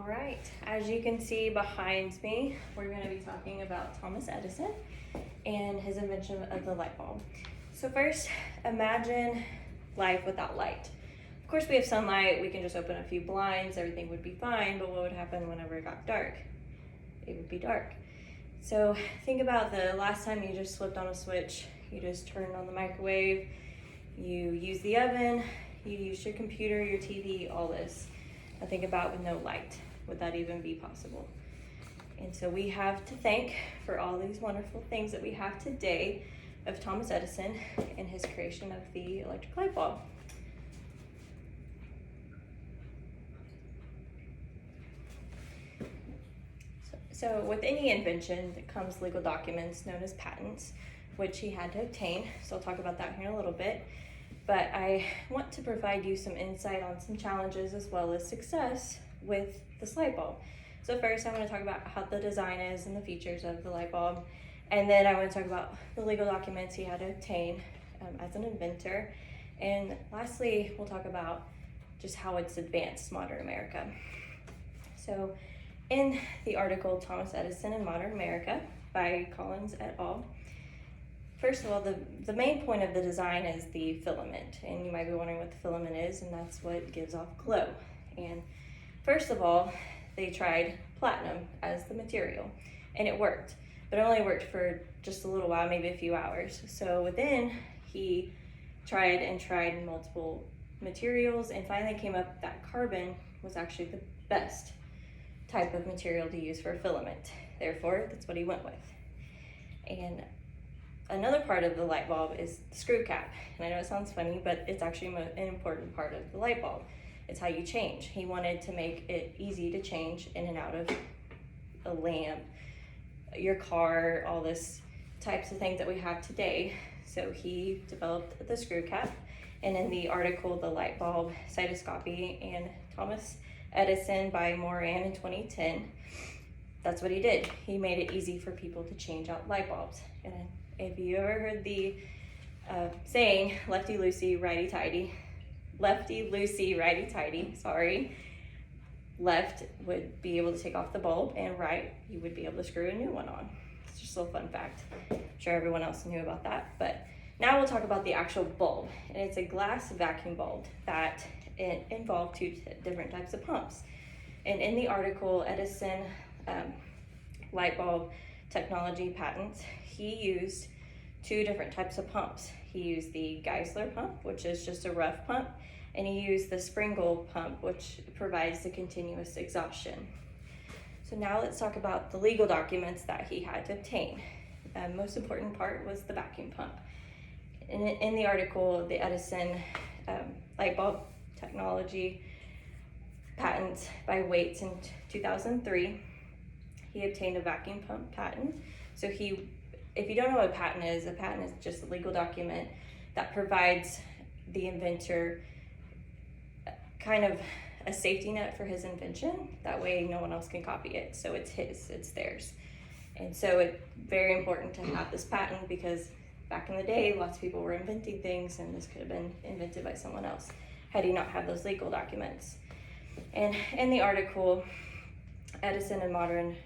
All right, as you can see behind me, we're going to be talking about Thomas Edison and his invention of the light bulb. So first, imagine life without light. Of course, we have sunlight, we can just open a few blinds, everything would be fine, but what would happen whenever it got dark? It would be dark. So think about the last time you just flipped on a switch, you just turned on the microwave, you used the oven, you used your computer, your TV, all this. Now think about with no light, would that even be possible? And so we have to thank for all these wonderful things that we have today of Thomas Edison and his creation of the electric light bulb. So with any invention that comes legal documents known as patents, which he had to obtain. So I'll talk about that here in a little bit. But I want to provide you some insight on some challenges as well as success with this light bulb. So first I'm going to talk about how the design is and the features of the light bulb. And then I want to talk about the legal documents he had to obtain as an inventor. And lastly, we'll talk about just how it's advanced modern America. So in the article, Thomas Edison in Modern America by Collins et al., first of all, the main point of the design is the filament. And you might be wondering what the filament is, and that's what gives off glow. And first of all, they tried platinum as the material, and it worked. But it only worked for just a little while, maybe a few hours. So within, he tried and tried multiple materials, and finally came up that carbon was actually the best type of material to use for a filament. Therefore, that's what he went with. And another part of the light bulb is the screw cap. And I know it sounds funny, but it's actually an important part of the light bulb. It's how you change. He wanted to make it easy to change in and out of a lamp, your car, all this types of things that we have today. So he developed the screw cap. And in the article, The Light Bulb, Cytoscopy, and Thomas Edison by Moran in 2010, that's what he did. He made it easy for people to change out light bulbs. And if you ever heard the saying, lefty loosey, righty tighty, lefty loosey, righty tighty, sorry, left would be able to take off the bulb, and right, you would be able to screw a new one on. It's just a little fun fact. I'm sure everyone else knew about that. But now we'll talk about the actual bulb. And it's a glass vacuum bulb that it involved two different types of pumps. And in the article, Edison light bulb technology patents, he used two different types of pumps. He used the Geisler pump, which is just a rough pump, and he used the Springle pump, which provides the continuous exhaustion. So now let's talk about the legal documents that he had to obtain. Most important part was the vacuum pump. In the article, the Edison light bulb technology patents by Waits in 2003, he obtained a vacuum pump patent. So if you don't know what a patent is just a legal document that provides the inventor kind of a safety net for his invention. That way no one else can copy it. So it's his, it's theirs. And so it's very important to have this patent because back in the day, lots of people were inventing things and this could have been invented by someone else had he not had those legal documents. And in the article, Edison in Modern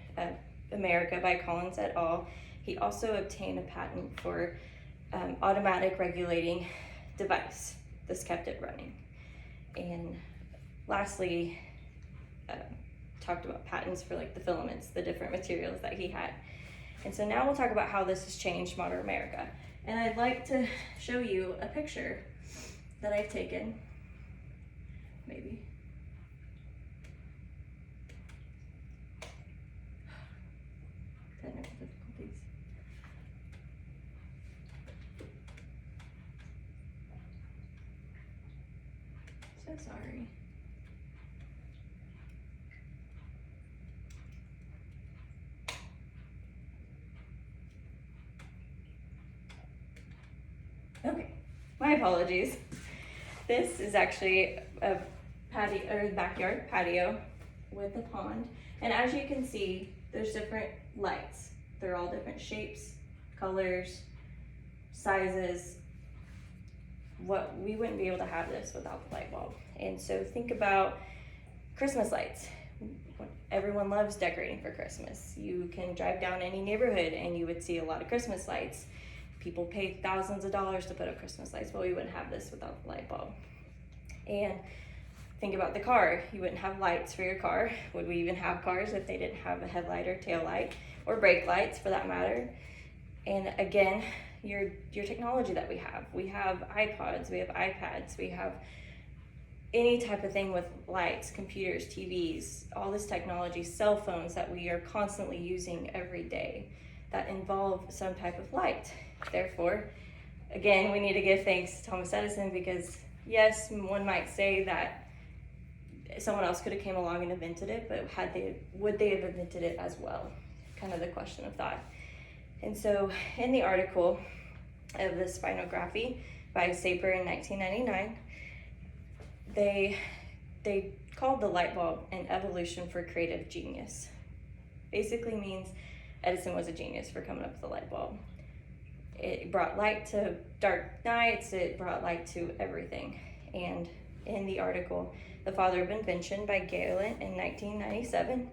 America by Collins et al., he also obtained a patent for automatic regulating device. This kept it running. And lastly, talked about patents for like the filaments, the different materials that he had. And so now we'll talk about how this has changed modern America. And I'd like to show you a picture that I've taken, maybe. Technical difficulties. So sorry. Okay, my apologies. This is actually a patio or backyard patio with a pond, and as you can see, there's different lights. They're all different shapes, colors, sizes. We wouldn't be able to have this without the light bulb. And so think about Christmas lights. everyone loves decorating for Christmas. You can drive down any neighborhood and you would see a lot of Christmas lights. People pay thousands of dollars to put up Christmas lights. Well, we wouldn't have this without the light bulb. And think about the car. You wouldn't have lights for your car. Would we even have cars if they didn't have a headlight or tail light or brake lights for that matter? And again, your technology that we have. We have iPods, we have iPads, we have any type of thing with lights, computers, TVs, all this technology, cell phones that we are constantly using every day that involve some type of light. Therefore, again, we need to give thanks to Thomas Edison, because yes, one might say that someone else could have came along and invented it, but would they have invented it as well? Kind of the question of thought. And so in the article of the Spinography by Saper in 1999, they called the light bulb an evolution for creative genius. Basically means Edison was a genius for coming up with the light bulb. It brought light to dark nights, it brought light to everything. And in the article, The Father of Invention by Galen in 1997,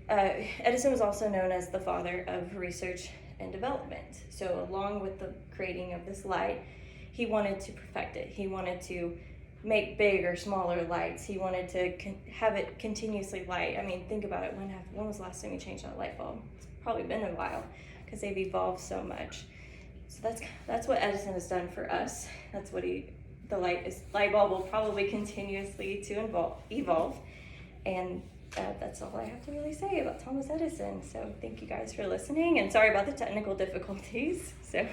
Edison was also known as the father of research and development. So along with the creating of this light, he wanted to perfect it. He wanted to make big or smaller lights. He wanted to have it continuously light. I mean, think about it. When was the last time you changed that light bulb? It's probably been a while, because they've evolved so much. So that's what Edison has done for us. That's what the light bulb will probably continuously to evolve. And that's all I have to really say about Thomas Edison. So thank you guys for listening, and sorry about the technical difficulties. So.